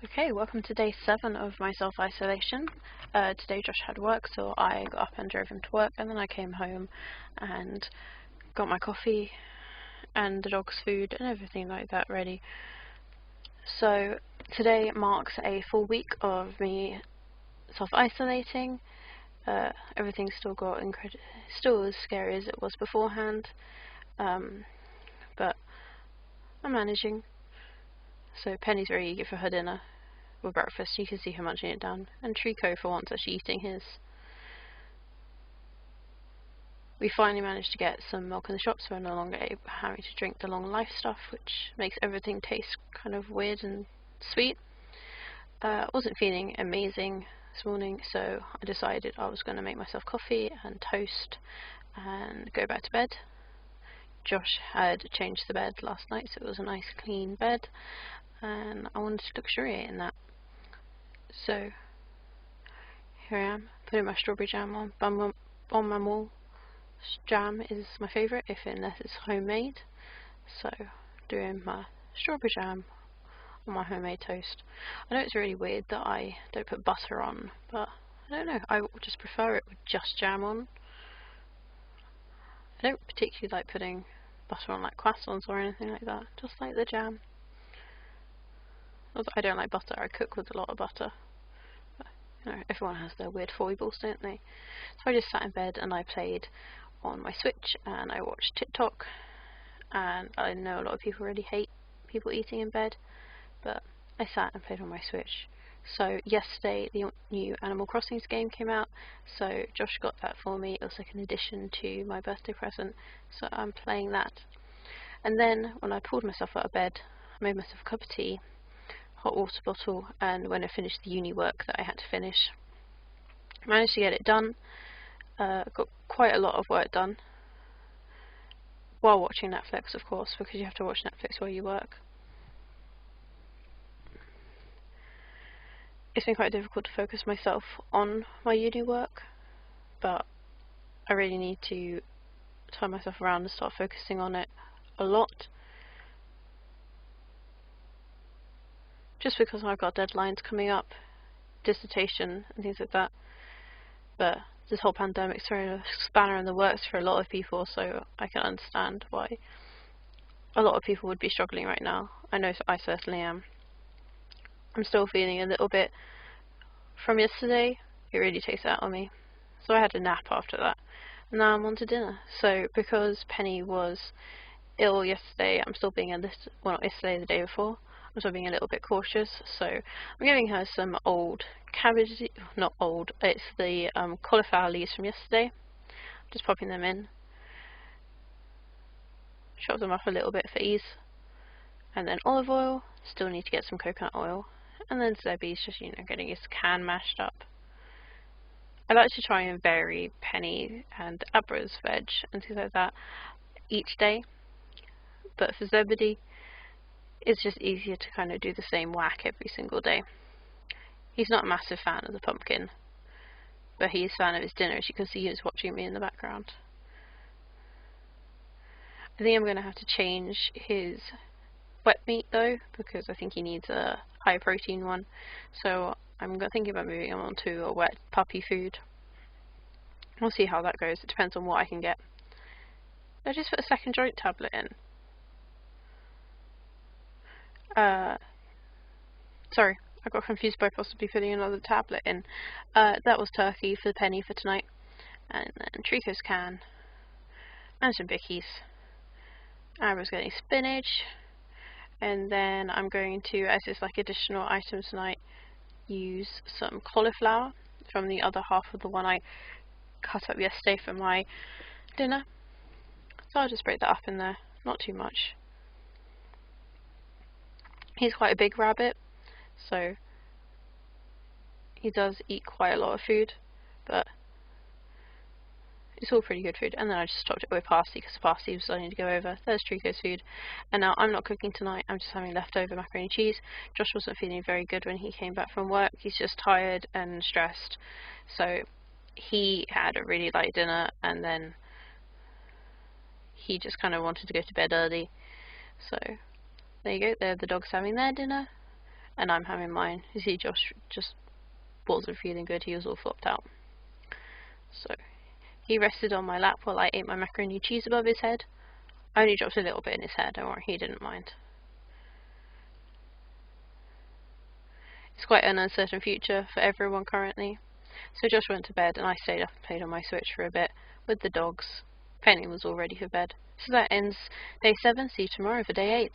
Okay, welcome to day 7 of my self-isolation. Today Josh had work, so I got up and drove him to work, and then I came home and got my coffee and the dog's food and everything like that ready. So today marks a full week of me self-isolating. Everything's still as scary as it was beforehand, but I'm managing. So Penny's very eager for her dinner or breakfast. You can see her munching it down, and Trico for once actually eating his. We finally managed to get some milk in the shop, so we're no longer having to drink the long life stuff, which makes everything taste kind of weird and sweet. Wasn't feeling amazing this morning, so I decided I was going to make myself coffee and toast and go back to bed. Josh had changed the bed last night, so it was a nice clean bed, and I wanted to luxuriate in that. So here I am, putting my strawberry jam on. Bon Maman jam is my favourite, unless it's homemade. So doing my strawberry jam on my homemade toast. I know it's really weird that I don't put butter on, but I don't know, I just prefer it with just jam on. I don't particularly like putting butter on like croissants or anything like that, just like the jam. Not that I don't like butter, I cook with a lot of butter. But, you know, everyone has their weird foibles, don't they? So I just sat in bed and I played on my Switch and I watched TikTok, and I know a lot of people really hate people eating in bed, but I sat and played on my Switch. So yesterday the new Animal Crossing game came out, so Josh got that for me. It was like an addition to my birthday present, so I'm playing that. And then when I pulled myself out of bed, I made myself a cup of tea, hot water bottle, and when I finished the uni work that I had to finish, I managed to get it done. Got quite a lot of work done while watching Netflix, of course, because you have to watch Netflix while you work. It's been quite difficult to focus myself on my uni work, but I really need to turn myself around and start focusing on it a lot, just because I've got deadlines coming up, dissertation and things like that. But this whole pandemic's thrown a spanner in the works for a lot of people, so I can understand why a lot of people would be struggling right now. I know I certainly am. I'm still feeling a little bit from yesterday. It really takes it out on me. So I had a nap after that. And now I'm on to dinner. So because Penny was ill yesterday, I'm still being not yesterday, the day before, I'm still being a little bit cautious. So I'm giving her some old cabbage, not old, it's the cauliflower leaves from yesterday. Just popping them in. Chop them up a little bit for ease. And then olive oil, still need to get some coconut oil. And then Zebby's just, getting his can mashed up. I like to try and vary Penny and Abra's veg and things like that each day. But for Zebedee, it's just easier to kind of do the same whack every single day. He's not a massive fan of the pumpkin, but he's a fan of his dinner. As you can see, he's watching me in the background. I think I'm going to have to change his wet meat though, because I think he needs a high protein one. So I'm thinking about moving him on to a wet puppy food. We'll see how that goes. It depends on what I can get. I just put a second joint tablet in. Sorry, I got confused by possibly putting another tablet in. That was turkey for Penny for tonight, and then Trico's can, and some bickies. Abra's getting spinach, and then I'm going to, as it's like additional item tonight, use some cauliflower from the other half of the one I cut up yesterday for my dinner. So I'll just break that up in there, not too much. He's quite a big rabbit, so he does eat quite a lot of food, but it's all pretty good food. And then I just topped it with parsley because the parsley was starting to go over. There's Trico's food. And now I'm not cooking tonight, I'm just having leftover macaroni and cheese. Josh wasn't feeling very good when he came back from work. He's just tired and stressed. So he had a really light dinner, and then he just kind of wanted to go to bed early. So there you go, there the dogs having their dinner. and I'm having mine. You see, Josh just wasn't feeling good. He was all flopped out. So he rested on my lap while I ate my macaroni and cheese above his head. I only dropped a little bit in his hair, don't worry, he didn't mind. It's quite an uncertain future for everyone currently. So Josh went to bed and I stayed up and played on my Switch for a bit with the dogs. Penny was all ready for bed. So that ends day 7. See you tomorrow for day 8.